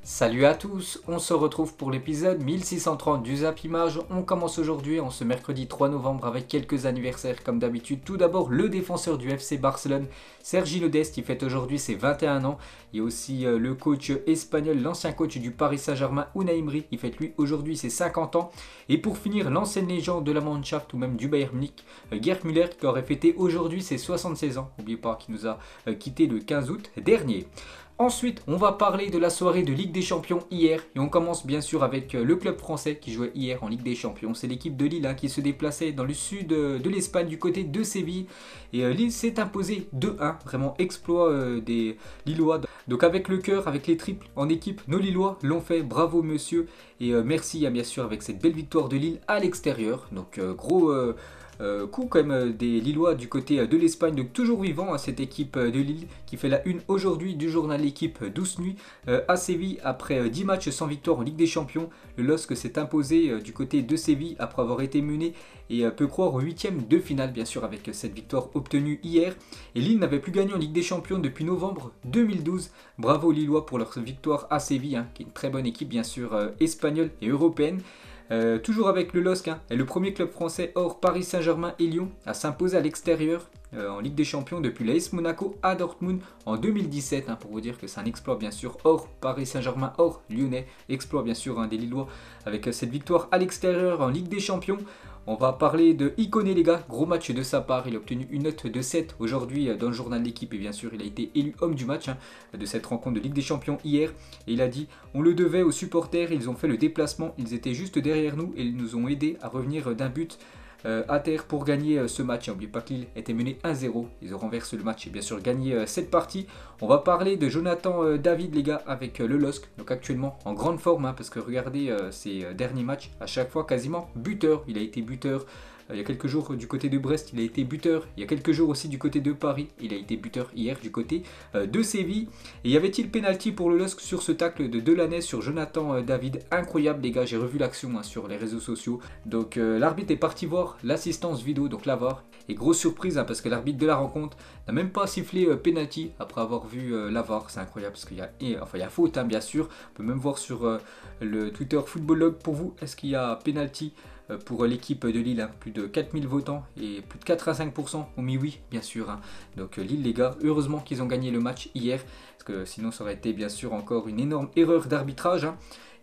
Salut à tous, on se retrouve pour l'épisode 1630 du Zap Image. On commence aujourd'hui en ce mercredi 3 novembre avec quelques anniversaires comme d'habitude. Tout d'abord le défenseur du FC Barcelone, Sergi Dest, qui fête aujourd'hui ses 21 ans. Il y a aussi le coach espagnol, l'ancien coach du Paris Saint-Germain, Unai Emery, qui fête lui aujourd'hui ses 50 ans. Et pour finir, l'ancienne légende de la Mannschaft ou même du Bayern Munich, Gerd Müller, qui aurait fêté aujourd'hui ses 76 ans. N'oubliez pas qu'il nous a quitté le 15 août dernier. Ensuite, on va parler de la soirée de Ligue des Champions hier. Et on commence bien sûr avec le club français qui jouait hier en Ligue des Champions. C'est l'équipe de Lille qui se déplaçait dans le sud de l'Espagne du côté de Séville. Et Lille s'est imposé 2-1. Vraiment exploit des Lillois. Donc avec le cœur, avec les triples en équipe, nos Lillois l'ont fait. Bravo monsieur. Et merci bien sûr avec cette belle victoire de Lille à l'extérieur. Donc gros... coup quand même des Lillois du côté de l'Espagne, donc toujours vivant cette équipe de Lille qui fait la une aujourd'hui du journal L'équipe douce nuit à Séville après 10 matchs sans victoire en Ligue des Champions. Le LOSC s'est imposé du côté de Séville après avoir été mené et peut croire au 8e de finale bien sûr avec cette victoire obtenue hier. Et Lille n'avait plus gagné en Ligue des Champions depuis novembre 2012. Bravo aux Lillois pour leur victoire à Séville, qui est une très bonne équipe bien sûr espagnole et européenne. Toujours avec le LOSC, est le premier club français hors Paris Saint-Germain et Lyon à s'imposer à l'extérieur en Ligue des Champions depuis l'AS Monaco à Dortmund en 2017. Pour vous dire que c'est un exploit bien sûr hors Paris Saint-Germain, hors Lyonnais. Exploit bien sûr des Lillois avec cette victoire à l'extérieur en Ligue des Champions. On va parler de Ikoné les gars, gros match de sa part, il a obtenu une note de 7 aujourd'hui dans le journal d'équipe et bien sûr il a été élu homme du match de cette rencontre de Ligue des Champions hier. Et il a dit, on le devait aux supporters, ils ont fait le déplacement, ils étaient juste derrière nous et ils nous ont aidés à revenir d'un but à terre pour gagner ce match. N'oubliez pas que Lille était mené 1-0, ils ont renversé le match et bien sûr gagné cette partie. On va parler de Jonathan David les gars avec le LOSC, donc actuellement en grande forme parce que regardez ses derniers matchs, à chaque fois quasiment buteur, il a été buteur. Il y a quelques jours du côté de Brest, il a été buteur. Il y a quelques jours aussi du côté de Paris, il a été buteur hier du côté de Séville. Et y avait-il pénalty pour le LOSC sur ce tacle de Delaney sur Jonathan David? Incroyable les gars, j'ai revu l'action sur les réseaux sociaux. Donc l'arbitre est parti voir l'assistance vidéo, donc la VAR. Et grosse surprise parce que l'arbitre de la rencontre n'a même pas sifflé penalty après avoir vu la VAR. C'est incroyable parce qu'il y a faute bien sûr. On peut même voir sur le Twitter Footballlog pour vous, est-ce qu'il y a penalty pour l'équipe de Lille, plus de 4000 votants et plus de 85% ont mis oui, bien sûr. Donc Lille, les gars, heureusement qu'ils ont gagné le match hier, parce que sinon ça aurait été bien sûr encore une énorme erreur d'arbitrage.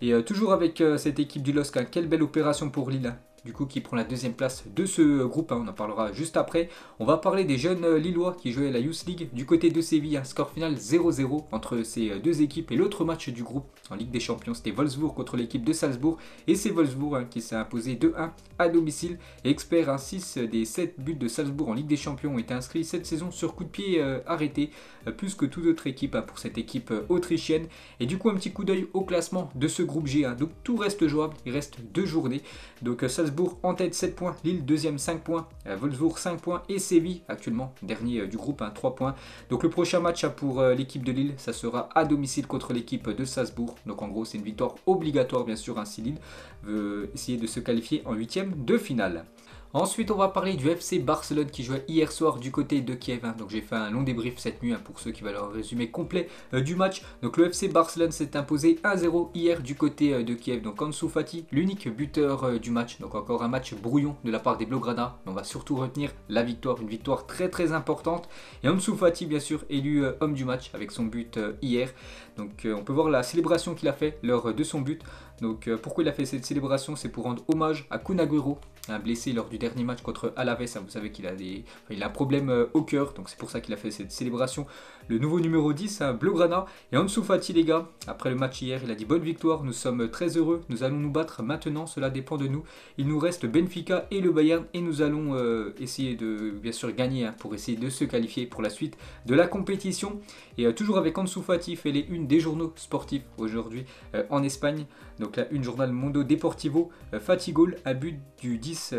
Et toujours avec cette équipe du LOSC, quelle belle opération pour Lille. Du coup qui prend la deuxième place de ce groupe, on en parlera juste après. On va parler des jeunes Lillois qui jouaient la Youth League du côté de Séville, score final 0-0 entre ces deux équipes. Et l'autre match du groupe en Ligue des Champions, c'était Wolfsburg contre l'équipe de Salzbourg. Et c'est Wolfsburg qui s'est imposé 2-1 à domicile. Et expert 6 des 7 buts de Salzbourg en Ligue des Champions ont été inscrits cette saison sur coup de pied arrêté, plus que toute autre équipe pour cette équipe autrichienne. Et du coup un petit coup d'œil au classement de ce groupe G. Donc tout reste jouable, il reste 2 journées. Donc Salzbourg en tête 7 points, Lille deuxième 5 points, Wolfsburg 5 points et Séville actuellement dernier du groupe 3 points. Donc le prochain match pour l'équipe de Lille, ça sera à domicile contre l'équipe de Salzbourg. Donc en gros c'est une victoire obligatoire bien sûr si Lille veut essayer de se qualifier en 8e de finale. Ensuite, on va parler du FC Barcelone qui jouait hier soir du côté de Kiev. Donc j'ai fait un long débrief cette nuit pour ceux qui veulent un résumé complet du match. Donc le FC Barcelone s'est imposé 1-0 hier du côté de Kiev. Donc Ansu Fati, l'unique buteur du match. Donc encore un match brouillon de la part des Blaugrana. On va surtout retenir la victoire, une victoire très très importante. Et Ansu Fati bien sûr élu homme du match avec son but hier. Donc on peut voir la célébration qu'il a fait lors de son but. Donc pourquoi il a fait cette célébration? C'est pour rendre hommage à Kun Agüero, blessé lors du dernier match contre Alaves. Vous savez qu'il a, il a un problème au cœur, donc c'est pour ça qu'il a fait cette célébration. Le nouveau numéro 10, Blaugrana. Et Ansu Fati les gars, après le match hier, il a dit bonne victoire, nous sommes très heureux, nous allons nous battre maintenant, cela dépend de nous. Il nous reste Benfica et le Bayern et nous allons essayer de bien sûr gagner pour essayer de se qualifier pour la suite de la compétition. Et toujours avec Ansu Fati, fait les unes des journaux sportifs aujourd'hui en Espagne. Donc là, une journal Mundo Deportivo, Fati goal, un but du 10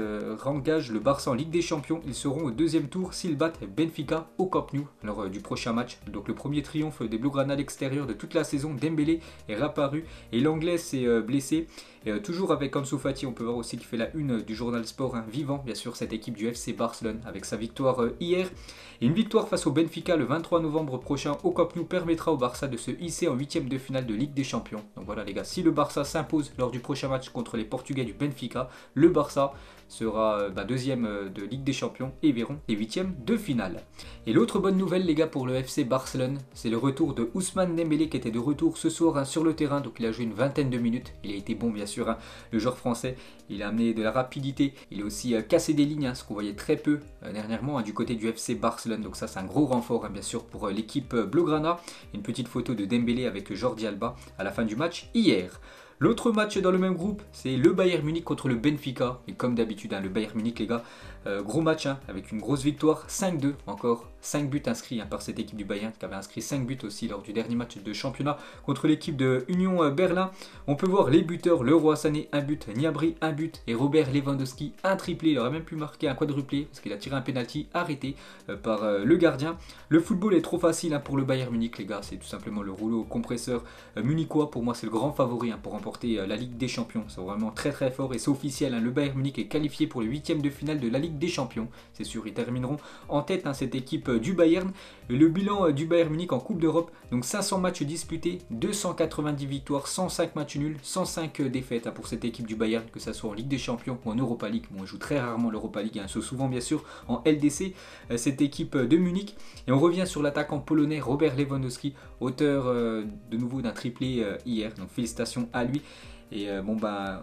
engage le Barça en Ligue des Champions. Ils seront au deuxième tour s'ils battent Benfica au Camp Nou lors du prochain match. Donc le premier triomphe des Blaugrana à l'extérieur de toute la saison. Dembélé est réapparu et l'anglais s'est blessé. Et toujours avec Ansu Fati, on peut voir aussi qu'il fait la une du journal Sport, vivant bien sûr cette équipe du FC Barcelone avec sa victoire hier. Et une victoire face au Benfica le 23 novembre prochain au Camp Nou permettra au Barça de se hisser en huitième de finale de Ligue des Champions. Donc voilà les gars, si le Barça s'impose lors du prochain match contre les Portugais du Benfica, le Barça sera deuxième de Ligue des Champions et verront les huitièmes de finale. Et l'autre bonne nouvelle les gars pour le FC Barcelone, c'est le retour de Ousmane Dembélé qui était de retour ce soir sur le terrain. Donc il a joué une vingtaine de minutes, il a été bon bien sûr, le joueur français, il a amené de la rapidité, il a aussi cassé des lignes, ce qu'on voyait très peu dernièrement du côté du FC Barcelone. Donc ça c'est un gros renfort bien sûr pour l'équipe Blaugrana. Une petite photo de Dembélé avec Jordi Alba à la fin du match hier. L'autre match dans le même groupe, c'est le Bayern Munich contre le Benfica. Et comme d'habitude, le Bayern Munich, les gars, gros match avec une grosse victoire, 5-2 encore. 5 buts inscrits par cette équipe du Bayern qui avait inscrit 5 buts aussi lors du dernier match de championnat contre l'équipe de Union Berlin. On peut voir les buteurs, Leroy Sané 1 but, Gnabry 1 but et Robert Lewandowski un triplé. Il aurait même pu marquer un quadruplé parce qu'il a tiré un penalty arrêté par le gardien. Le football est trop facile pour le Bayern Munich les gars, c'est tout simplement le rouleau compresseur munichois. Pour moi c'est le grand favori pour remporter la Ligue des Champions. C'est vraiment très très fort et c'est officiel, le Bayern Munich est qualifié pour les huitièmes de finale de la Ligue des Champions. C'est sûr, ils termineront en tête cette équipe du Bayern. Le bilan du Bayern Munich en Coupe d'Europe, donc 500 matchs disputés, 290 victoires, 105 matchs nuls, 105 défaites pour cette équipe du Bayern, que ce soit en Ligue des Champions ou en Europa League. Bon, on joue très rarement l'Europa League, sauf souvent bien sûr en LDC, cette équipe de Munich. Et on revient sur l'attaquant polonais Robert Lewandowski, auteur de nouveau d'un triplé hier, donc félicitations à lui. Et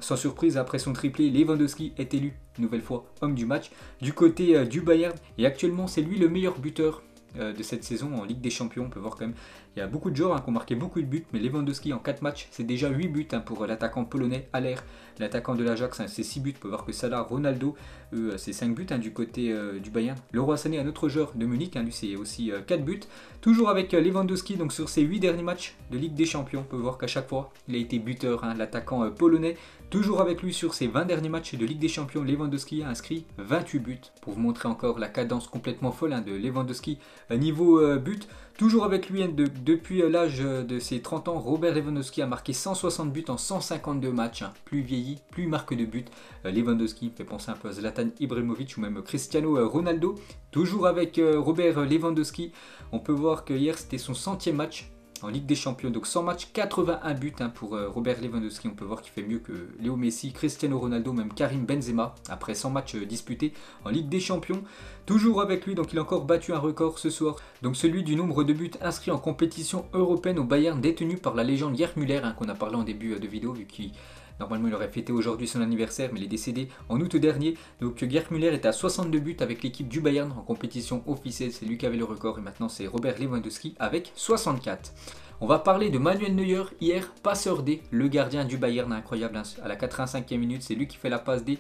sans surprise, après son triplé, Lewandowski est élu une nouvelle fois homme du match du côté du Bayern. Et actuellement, c'est lui le meilleur buteur de cette saison en Ligue des Champions. On peut voir quand même, il y a beaucoup de joueurs qui ont marqué beaucoup de buts, mais Lewandowski en 4 matchs, c'est déjà 8 buts pour l'attaquant polonais Haller. L'attaquant de l'Ajax, c'est 6 buts. On peut voir que Salah, Ronaldo, eux, c'est 5 buts du côté du Bayern. Leroy Sané, un autre joueur de Munich, lui c'est aussi 4 buts. Toujours avec Lewandowski, donc sur ses 8 derniers matchs de Ligue des Champions, on peut voir qu'à chaque fois, il a été buteur, l'attaquant polonais. Toujours avec lui sur ses 20 derniers matchs de Ligue des Champions, Lewandowski a inscrit 28 buts. Pour vous montrer encore la cadence complètement folle de Lewandowski niveau but. Toujours avec lui depuis l'âge de ses 30 ans, Robert Lewandowski a marqué 160 buts en 152 matchs. Plus vieilli, plus il marque de buts. Lewandowski fait penser un peu à Zlatan Ibrahimovic ou même Cristiano Ronaldo. Toujours avec Robert Lewandowski, on peut voir que hier c'était son 100e match en Ligue des Champions, donc 100 matchs, 81 buts pour Robert Lewandowski. On peut voir qu'il fait mieux que Léo Messi, Cristiano Ronaldo, même Karim Benzema après 100 matchs disputés en Ligue des Champions. Toujours avec lui, donc il a encore battu un record ce soir, donc celui du nombre de buts inscrits en compétition européenne au Bayern, détenu par la légende Gerd Müller, qu'on a parlé en début de vidéo, vu qu'il normalement il aurait fêté aujourd'hui son anniversaire, mais il est décédé en août dernier. Donc Gerd Müller était à 62 buts avec l'équipe du Bayern en compétition officielle, c'est lui qui avait le record et maintenant c'est Robert Lewandowski avec 64. On va parler de Manuel Neuer, hier passeur D, le gardien du Bayern, incroyable, à la 85e minute, c'est lui qui fait la passe D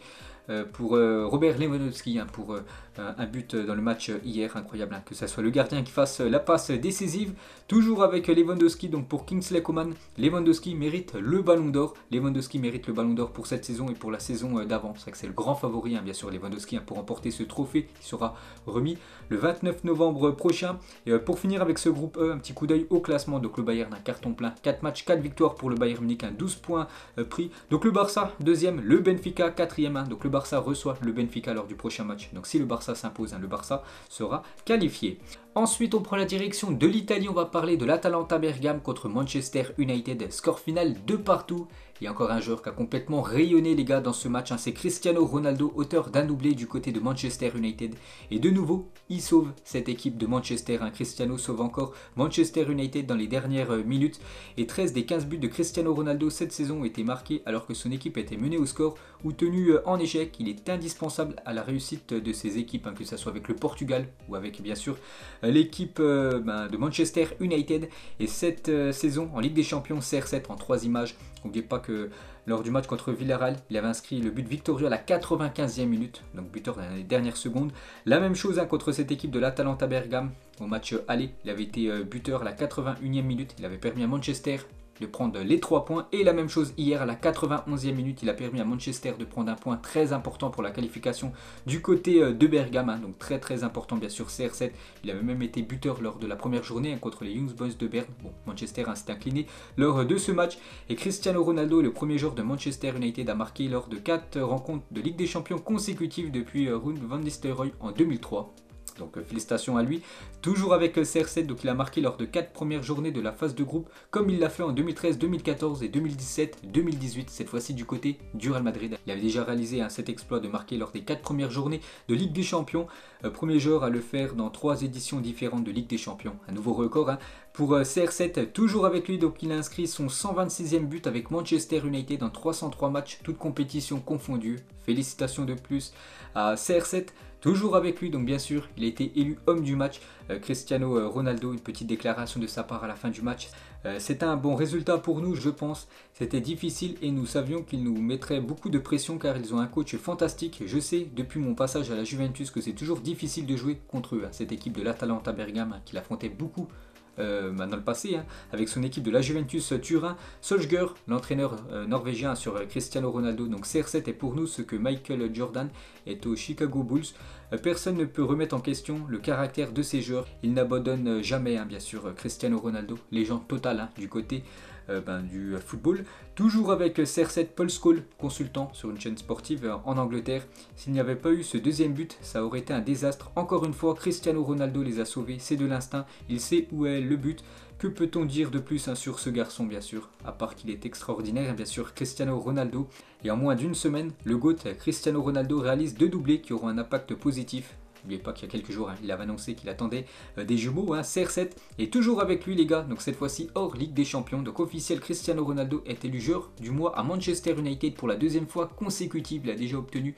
pour Robert Lewandowski pour un but dans le match hier, incroyable, que ce soit le gardien qui fasse la passe décisive. Toujours avec Lewandowski, donc pour Kingsley Coman, Lewandowski mérite le ballon d'or. Lewandowski mérite le ballon d'or pour cette saison et pour la saison d'avant. C'est vrai que c'est le grand favori, bien sûr, Lewandowski, pour remporter ce trophée qui sera remis le 29 novembre prochain. Et pour finir avec ce groupe E, un petit coup d'œil au classement. Donc le Bayern, un carton plein, 4 matchs, 4 victoires pour le Bayern Munich, 12 points pris. Donc le Barça, deuxième, le Benfica, quatrième. Donc le Barça reçoit le Benfica lors du prochain match. Donc si le Barça s'impose, le Barça sera qualifié. Ensuite, on prend la direction de l'Italie. On va parler de l'Atalanta Bergame contre Manchester United. Score final 2-2. Il y a encore un joueur qui a complètement rayonné les gars dans ce match. C'est Cristiano Ronaldo, auteur d'un doublé du côté de Manchester United. Et de nouveau, il sauve cette équipe de Manchester. Cristiano sauve encore Manchester United dans les dernières minutes. Et 13 des 15 buts de Cristiano Ronaldo cette saison ont été marqués alors que son équipe était menée au score ou tenue en échec. Il est indispensable à la réussite de ses équipes, que ce soit avec le Portugal ou avec bien sûr l'équipe de Manchester United. Et cette saison en Ligue des Champions, CR7 en 3 images. N'oubliez pas que lors du match contre Villarreal, il avait inscrit le but victorieux à la 95e minute, donc buteur dans les dernières secondes. La même chose contre cette équipe de l'Atalanta Bergame. Au match aller, il avait été buteur à la 81e minute. Il avait permis à Manchester de prendre les 3 points. Et la même chose hier à la 91e minute, il a permis à Manchester de prendre un point très important pour la qualification du côté de Bergame. Hein, donc très important bien sûr CR7. Il avait même été buteur lors de la première journée hein, contre les Young Boys de Berne. Bon, Manchester hein, s'est incliné lors de ce match. Et Cristiano Ronaldo, le premier joueur de Manchester United, a marqué lors de 4 rencontres de Ligue des Champions consécutives depuis Ruud van Nistelrooy en 2003. Donc félicitations à lui. Toujours avec CR7, donc il a marqué lors de 4 premières journées de la phase de groupe, comme il l'a fait en 2013, 2014 et 2017, 2018, cette fois-ci du côté du Real Madrid. Il avait déjà réalisé hein, cet exploit de marquer lors des 4 premières journées de Ligue des Champions. Premier joueur à le faire dans 3 éditions différentes de Ligue des Champions. Un nouveau record hein, pour CR7, toujours avec lui, donc il a inscrit son 126e but avec Manchester United en 303 matchs, toutes compétitions confondues. Félicitations de plus à CR7. Toujours avec lui, donc bien sûr, il a été élu homme du match. Cristiano Ronaldo, une petite déclaration de sa part à la fin du match. C'était un bon résultat pour nous, je pense. C'était difficile et nous savions qu'ils nous mettraient beaucoup de pression car ils ont un coach fantastique. Je sais, depuis mon passage à la Juventus, que c'est toujours difficile de jouer contre eux. Cette équipe de l'Atalanta Bergame qui l'affrontait beaucoup dans le passé, hein, avec son équipe de la Juventus Turin. Solskjaer, l'entraîneur norvégien sur Cristiano Ronaldo. Donc CR7 est pour nous ce que Michael Jordan est au Chicago Bulls. Personne ne peut remettre en question le caractère de ces joueurs. Il n'abandonne jamais, hein, bien sûr, Cristiano Ronaldo, légende totale hein, du côté du football. Toujours avec CR7, Paul Scholes, consultant sur une chaîne sportive en Angleterre. S'il n'y avait pas eu ce deuxième but, ça aurait été un désastre. Encore une fois, Cristiano Ronaldo les a sauvés, c'est de l'instinct, il sait où est le but. Que peut-on dire de plus hein, sur ce garçon, bien sûr, à part qu'il est extraordinaire, bien sûr, Cristiano Ronaldo. Et en moins d'une semaine, le GOAT Cristiano Ronaldo réalise 2 doublés qui auront un impact positif. N'oubliez pas qu'il y a quelques jours, hein, il avait annoncé qu'il attendait des jumeaux, hein, CR7 est toujours avec lui les gars, donc cette fois-ci hors Ligue des Champions. Donc officiel, Cristiano Ronaldo est élu joueur du mois à Manchester United pour la 2e fois consécutive. Il a déjà obtenu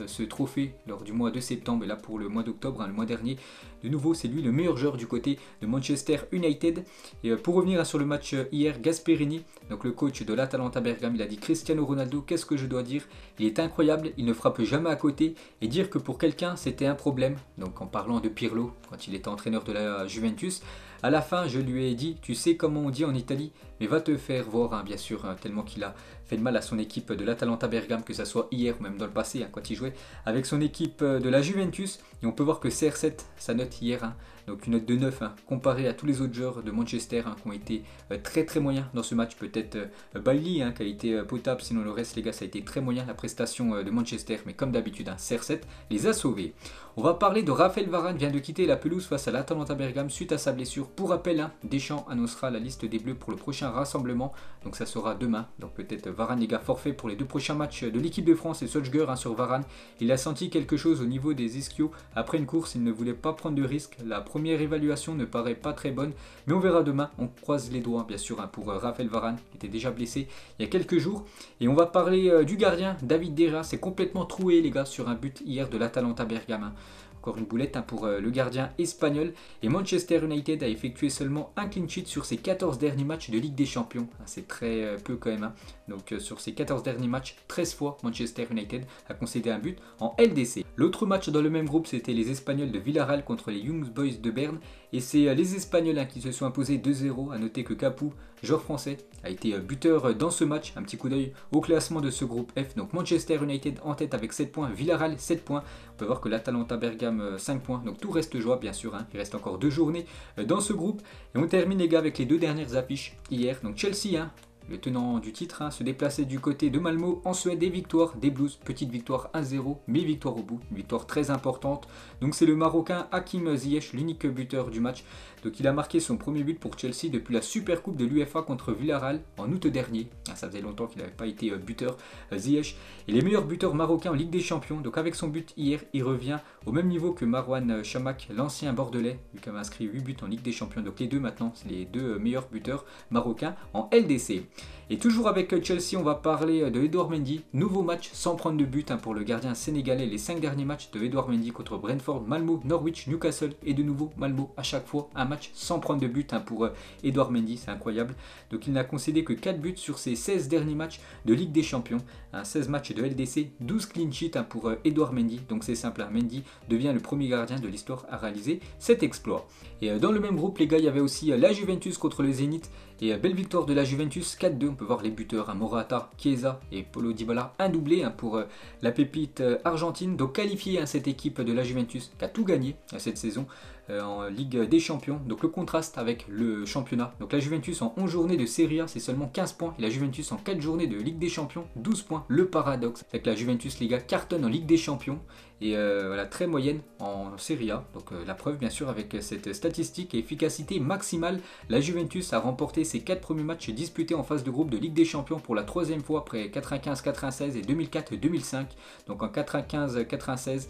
ce trophée lors du mois de septembre et là pour le mois d'octobre, hein, le mois dernier. De nouveau, c'est lui le meilleur joueur du côté de Manchester United. Et pour revenir hein, sur le match hier, Gasperini, donc le coach de l'Atalanta Bergame, il a dit Cristiano Ronaldo, qu'est-ce que je dois dire? Il est incroyable, il ne frappe jamais à côté et dire que pour quelqu'un c'était un problème. Donc en parlant de Pirlo, quand il était entraîneur de la Juventus, à la fin je lui ai dit, tu sais comment on dit en Italie, mais va te faire voir, hein, bien sûr, hein, tellement qu'il a fait de mal à son équipe de l'Atalanta Bergame, que ce soit hier ou même dans le passé, hein, quand il jouait avec son équipe de la Juventus. Et on peut voir que CR7, sa note hier, hein, donc une note de 9, hein, comparée à tous les autres joueurs de Manchester hein, qui ont été très moyens dans ce match. Peut-être Bailly hein, qui a été potable, sinon le reste les gars ça a été très moyen la prestation de Manchester. Mais comme d'habitude, hein, CR7 les a sauvés. On va parler de Raphaël Varane, vient de quitter la pelouse face à l'Atalanta Bergame suite à sa blessure. Pour rappel, hein, Deschamps annoncera la liste des Bleus pour le prochain rassemblement, donc ça sera demain. Donc peut-être Varane les gars forfait pour les 2 prochains matchs de l'équipe de France. Et Solskjaer hein, sur Varane, il a senti quelque chose au niveau des ischios. Après une course, il ne voulait pas prendre de risque. La première évaluation ne paraît pas très bonne, mais on verra demain. On croise les doigts bien sûr hein, pour Raphaël Varane qui était déjà blessé il y a quelques jours. Et on va parler du gardien David De Gea, c'est complètement troué les gars sur un but hier de l'Atalanta Bergame. Hein. Encore une boulette hein, pour le gardien espagnol. Et Manchester United a effectué seulement un clean sheet sur ses 14 derniers matchs de Ligue des Champions. C'est très peu quand même. Hein. Donc sur ses 14 derniers matchs, 13 fois Manchester United a concédé un but en LDC. L'autre match dans le même groupe, c'était les Espagnols de Villarreal contre les Young Boys de Berne. Et c'est les Espagnols hein, qui se sont imposés 2-0. A noter que Capoue, joueur français, a été buteur dans ce match. Un petit coup d'œil au classement de ce groupe F. Donc Manchester United en tête avec 7 points, Villarreal 7 points. On peut voir que l'Atalanta Bergame 5 points. Donc tout reste jouable bien sûr. Hein. Il reste encore 2 journées dans ce groupe. Et on termine les gars avec les 2 dernières affiches hier. Donc Chelsea, hein, le tenant du titre, hein, se déplaçait du côté de Malmo en Suède. Des victoires, des Blues, petite victoire 1-0, mais victoire au bout, une victoire très importante. Donc c'est le Marocain Hakim Ziyech, l'unique buteur du match. Donc il a marqué son premier but pour Chelsea depuis la Super Coupe de l'UEFA contre Villarreal en août dernier. Ça faisait longtemps qu'il n'avait pas été buteur, Ziyech. Et les meilleurs buteurs marocains en Ligue des Champions. Donc avec son but hier, il revient au même niveau que Marouane Chamakh, l'ancien bordelais, lui qui avait inscrit 8 buts en Ligue des Champions. Donc les deux maintenant, c'est les 2 meilleurs buteurs marocains en LDC. Et toujours avec Chelsea, on va parler de Edouard Mendy. Nouveau match sans prendre de but hein, pour le gardien sénégalais. Les 5 derniers matchs de Edouard Mendy contre Brentford, Malmo, Norwich, Newcastle et de nouveau Malmo à chaque fois. Un match sans prendre de but hein, pour Edouard Mendy, c'est incroyable. Donc il n'a concédé que 4 buts sur ses 16 derniers matchs de Ligue des Champions. 16 matchs de LDC, 12 clean sheets hein, pour Edouard Mendy. Donc c'est simple, hein, Mendy devient le premier gardien de l'histoire à réaliser cet exploit. Et dans le même groupe les gars, il y avait aussi la Juventus contre le Zénith. Et belle victoire de la Juventus 4-2. On peut voir les buteurs, Morata, Chiesa et Paulo Dybala, un doublé pour la pépite argentine. Donc qualifiée cette équipe de la Juventus qui a tout gagné cette saison en Ligue des Champions. Donc le contraste avec le championnat. Donc la Juventus en 11 journées de Serie A, c'est seulement 15 points. Et la Juventus en 4 journées de Ligue des Champions, 12 points. Le paradoxe, c'est que la Juventus, les gars, cartonne en Ligue des Champions. Et voilà, très moyenne en Serie A. Donc la preuve bien sûr avec cette statistique et efficacité maximale. La Juventus a remporté ses 4 premiers matchs disputés en phase de groupe de Ligue des Champions pour la 3e fois après 95-96 et 2004-2005. Donc en 95-96.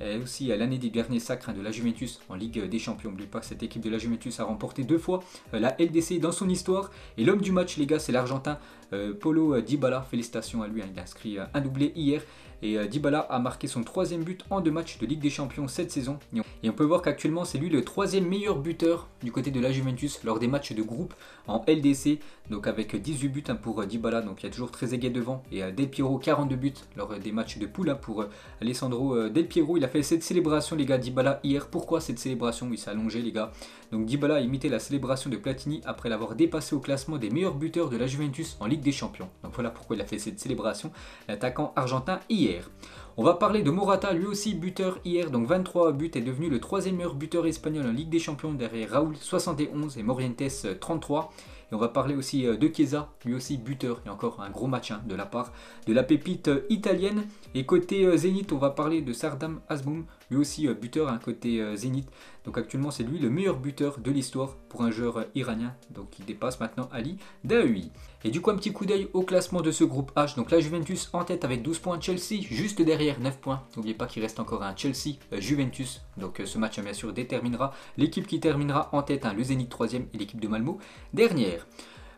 Et aussi l'année des derniers sacres de la Juventus en Ligue des Champions. N'oubliez pas que cette équipe de la Juventus a remporté 2 fois la LDC dans son histoire. Et l'homme du match, les gars, c'est l'Argentin Paulo Dybala. Félicitations à lui, il a inscrit un doublé hier. Et Dybala a marqué son 3e but en 2 matchs de Ligue des Champions cette saison. Et on peut voir qu'actuellement c'est lui le 3e meilleur buteur du côté de la Juventus lors des matchs de groupe en LDC. Donc avec 18 buts pour Dybala, donc il y a toujours Trezeguet devant. Et Del Piero 42 buts lors des matchs de poule pour Alessandro Del Piero. Il a fait cette célébration les gars, Dybala hier. Pourquoi cette célébration? Il s'est allongé les gars. Donc Dybala a imité la célébration de Platini après l'avoir dépassé au classement des meilleurs buteurs de la Juventus en Ligue des Champions. Donc voilà pourquoi il a fait cette célébration, l'attaquant argentin hier. On va parler de Morata, lui aussi buteur hier, donc 23 buts, est devenu le 3e meilleur buteur espagnol en Ligue des Champions derrière Raúl 71 et Morientes 33. Et on va parler aussi de Chiesa, lui aussi buteur, et encore un gros match de la part de la pépite italienne. Et côté Zénith, on va parler de Sardam Azmoun, lui aussi buteur côté Zénith. Donc actuellement c'est lui le meilleur buteur de l'histoire pour un joueur iranien, donc il dépasse maintenant Ali Daoui. Et du coup un petit coup d'œil au classement de ce groupe H, donc la Juventus en tête avec 12 points, Chelsea juste derrière 9 points. N'oubliez pas qu'il reste encore un Chelsea-Juventus, donc ce match bien sûr déterminera l'équipe qui terminera en tête, le Zénith 3e et l'équipe de Malmo dernière.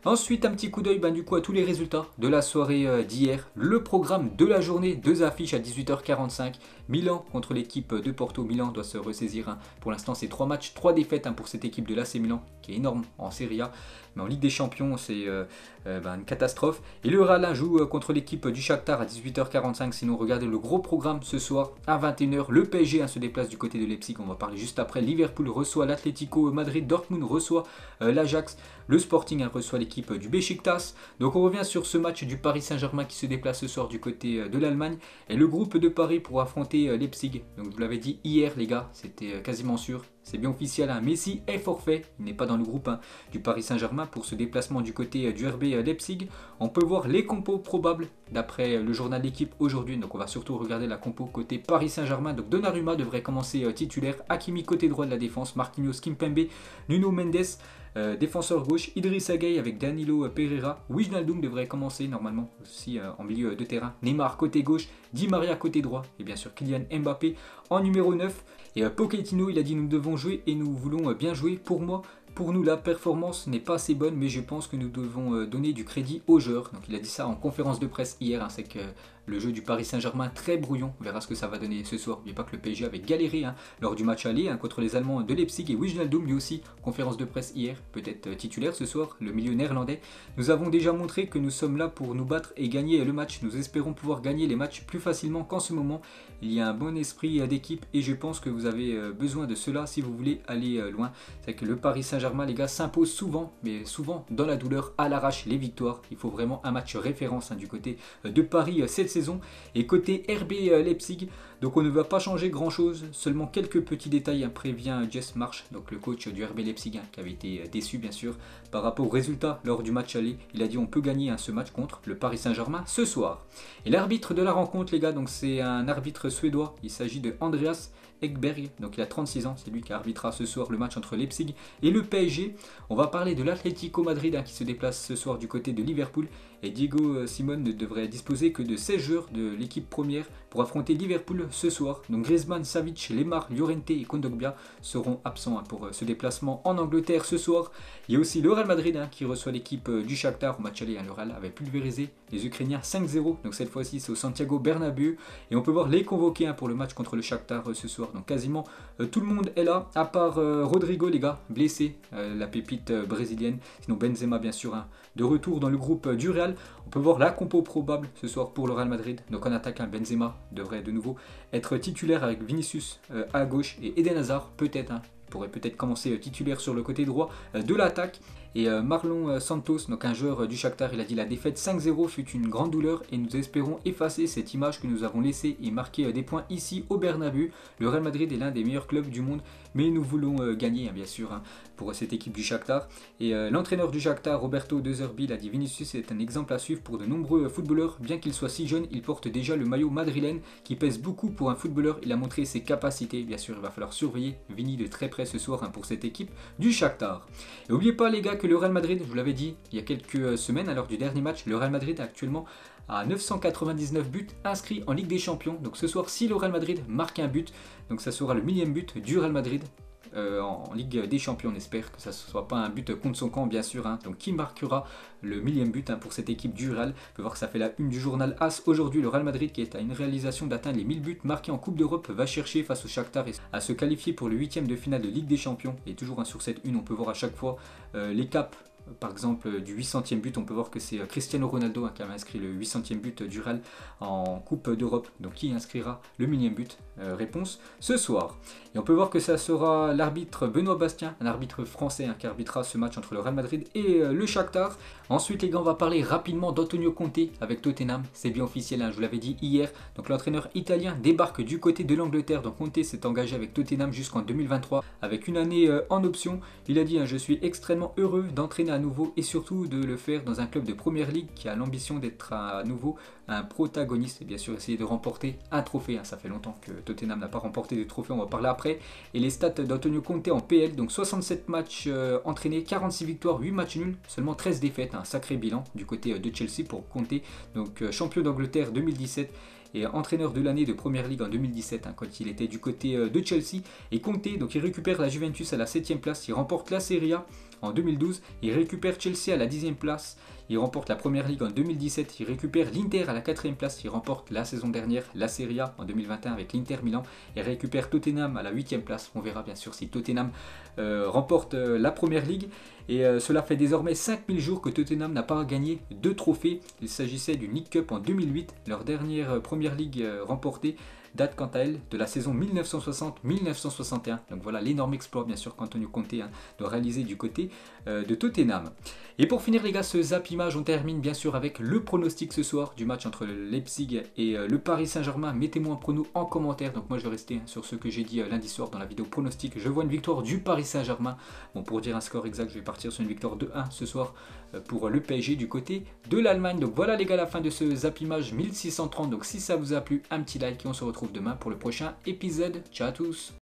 Ensuite, un petit coup d'œil du coup à tous les résultats de la soirée d'hier. Le programme de la journée, 2 affiches à 18h45. Milan contre l'équipe de Porto. Milan doit se ressaisir. Pour l'instant, c'est 3 matchs, 3 défaites pour cette équipe de l'AC Milan, qui est énorme en Serie A. Mais en Ligue des Champions, c'est une catastrophe. Et le Real joue contre l'équipe du Shakhtar à 18h45. Sinon, regardez le gros programme ce soir à 21h. Le PSG se déplace du côté de Leipzig. On va parler juste après. Liverpool reçoit l'Atlético Madrid. Dortmund reçoit l'Ajax. Le Sporting reçoit l'équipe du Beşiktaş. Donc on revient sur ce match du Paris Saint-Germain qui se déplace ce soir du côté de l'Allemagne. Et le groupe de Paris pour affronter Leipzig. Donc je vous l'avais dit hier les gars, c'était quasiment sûr. C'est bien officiel, Messi est forfait, il n'est pas dans le groupe du Paris Saint-Germain pour ce déplacement du côté du RB Leipzig. On peut voir les compos probables d'après le journal d'équipe aujourd'hui, donc on va surtout regarder la compo côté Paris Saint-Germain. Donc Donnarumma devrait commencer titulaire, Hakimi côté droit de la défense, Marquinhos, Kimpembe, Nuno Mendes, défenseur gauche, Idrissa Gueye avec Danilo Pereira, Wijnaldum devrait commencer normalement aussi en milieu de terrain, Neymar côté gauche, Di Maria côté droit et bien sûr Kylian Mbappé en numéro 9. Et Pochettino il a dit nous devons jouer et nous voulons bien jouer. Pour nous la performance n'est pas assez bonne mais je pense que nous devons donner du crédit aux joueurs. Donc il a dit ça en conférence de presse hier, c'est que le jeu du Paris Saint-Germain très brouillon, on verra ce que ça va donner ce soir. N'oubliez pas que le PSG avait galéré lors du match aller contre les Allemands de Leipzig et Wijnaldum lui aussi, conférence de presse hier, peut-être titulaire ce soir, le milieu néerlandais. Nous avons déjà montré que nous sommes là pour nous battre et gagner le match. Nous espérons pouvoir gagner les matchs plus facilement qu'en ce moment. Il y a un bon esprit d'équipe et je pense que vous avez besoin de cela si vous voulez aller loin. C'est que le Paris Saint-Germain les gars s'impose souvent, mais souvent dans la douleur, à l'arrache les victoires. Il faut vraiment un match référence du côté de Paris cette saison. Et côté RB Leipzig, donc on ne va pas changer grand chose, seulement quelques petits détails, prévient Jess Marsh, donc le coach du RB Leipzig, qui avait été déçu bien sûr par rapport aux résultats lors du match aller. Il a dit on peut gagner ce match contre le Paris Saint-Germain ce soir. Et l'arbitre de la rencontre les gars, donc c'est un arbitre suédois, il s'agit de Andreas Ekberg, donc il a 36 ans, c'est lui qui arbitrera ce soir le match entre Leipzig et le PSG. On va parler de l'Atlético Madrid qui se déplace ce soir du côté de Liverpool et Diego Simone ne devrait disposer que de 16 joueurs de l'équipe première pour affronter Liverpool ce soir. Donc Griezmann, Savic, Lemar, Llorente et Kondogbia seront absents pour ce déplacement en Angleterre ce soir. Il y a aussi le Real Madrid qui reçoit l'équipe du Shakhtar au match aller. Le Real avait pulvérisé les Ukrainiens 5-0, donc cette fois-ci c'est au Santiago Bernabéu et on peut voir les convoqués pour le match contre le Shakhtar ce soir. Donc quasiment tout le monde est là, à part Rodrigo les gars, blessé, la pépite brésilienne. Sinon Benzema bien sûr, de retour dans le groupe du Real. On peut voir la compo probable ce soir pour le Real Madrid. Donc en attaque, Benzema devrait de nouveau être titulaire avec Vinicius à gauche et Eden Hazard peut-être. Pourrait peut-être commencer titulaire sur le côté droit de l'attaque. Et Marlon Santos, donc un joueur du Shakhtar, il a dit la défaite 5-0 fut une grande douleur et nous espérons effacer cette image que nous avons laissée et marquer des points ici au Bernabeu. Le Real Madrid est l'un des meilleurs clubs du monde, mais nous voulons gagner bien sûr pour cette équipe du Shakhtar. Et l'entraîneur du Shakhtar, Roberto De Zerbi, il a dit Vinicius est un exemple à suivre pour de nombreux footballeurs. Bien qu'il soit si jeune, il porte déjà le maillot madrilène qui pèse beaucoup pour un footballeur. Il a montré ses capacités. Bien sûr, il va falloir surveiller Vini de très près ce soir pour cette équipe du Shakhtar. Et n'oubliez pas les gars que le Real Madrid, je vous l'avais dit il y a quelques semaines à l'heure du dernier match, le Real Madrid est actuellement à 999 buts inscrits en Ligue des Champions. Donc ce soir, si le Real Madrid marque un but, donc ça sera le millième but du Real Madrid en Ligue des Champions. On espère que ça ne soit pas un but contre son camp, bien sûr. Donc qui marquera le millième but pour cette équipe du Real. On peut voir que ça fait la une du journal AS aujourd'hui. Le Real Madrid, qui est à une réalisation d'atteindre les 1000 buts marqués en Coupe d'Europe, va chercher face au Shakhtar à se qualifier pour le 8e de finale de Ligue des Champions. Et toujours sur cette une, on peut voir à chaque fois les caps. Par exemple, du 800e but, on peut voir que c'est Cristiano Ronaldo qui a inscrit le 800e but du Real en Coupe d'Europe. Donc qui inscrira le millième but réponse ce soir. Et on peut voir que ça sera l'arbitre Benoît Bastien, un arbitre français qui arbitrera ce match entre le Real Madrid et le Shakhtar. Ensuite les gars, on va parler rapidement d'Antonio Conte avec Tottenham. C'est bien officiel, je vous l'avais dit hier. Donc l'entraîneur italien débarque du côté de l'Angleterre. Donc Conte s'est engagé avec Tottenham jusqu'en 2023 avec une année en option. Il a dit je suis extrêmement heureux d'entraîner à nouveau et surtout de le faire dans un club de première ligue qui a l'ambition d'être à nouveau un protagoniste et bien sûr essayer de remporter un trophée. Ça fait longtemps que Tottenham n'a pas remporté de trophée, on va parler après. Et les stats d'Antonio Conte en PL, donc 67 matchs entraînés, 46 victoires, 8 matchs nuls, seulement 13 défaites, un sacré bilan du côté de Chelsea pour Conte, donc champion d'Angleterre 2017 et entraîneur de l'année de Première Ligue en 2017 quand il était du côté de Chelsea. Et Conte, donc il récupère la Juventus à la 7e place, il remporte la Serie A en 2012, il récupère Chelsea à la 10e place, il remporte la Première Ligue en 2017, il récupère l'Inter à la 4e place, il remporte la saison dernière la Serie A en 2021 avec l'Inter Milan, et récupère Tottenham à la 8e place. On verra bien sûr si Tottenham remporte la Première Ligue. Et cela fait désormais 5000 jours que Tottenham n'a pas gagné 2 trophées. Il s'agissait du League Cup en 2008, leur dernière Première Ligue remportée date quant à elle de la saison 1960-1961. Donc voilà l'énorme exploit bien sûr qu'Antonio Conte doit réaliser du côté de Tottenham. Et pour finir les gars, ce Zap Image, on termine bien sûr avec le pronostic ce soir du match entre le Leipzig et le Paris Saint-Germain. Mettez-moi un prono en commentaire. Donc moi je vais rester sur ce que j'ai dit lundi soir dans la vidéo pronostic. Je vois une victoire du Paris Saint-Germain. Bon, pour dire un score exact, je vais partir sur une victoire de 1 ce soir pour le PSG du côté de l'Allemagne. Donc voilà les gars, la fin de ce Zap Image 1630. Donc si ça vous a plu, un petit like et on se retrouve demain pour le prochain épisode. Ciao à tous.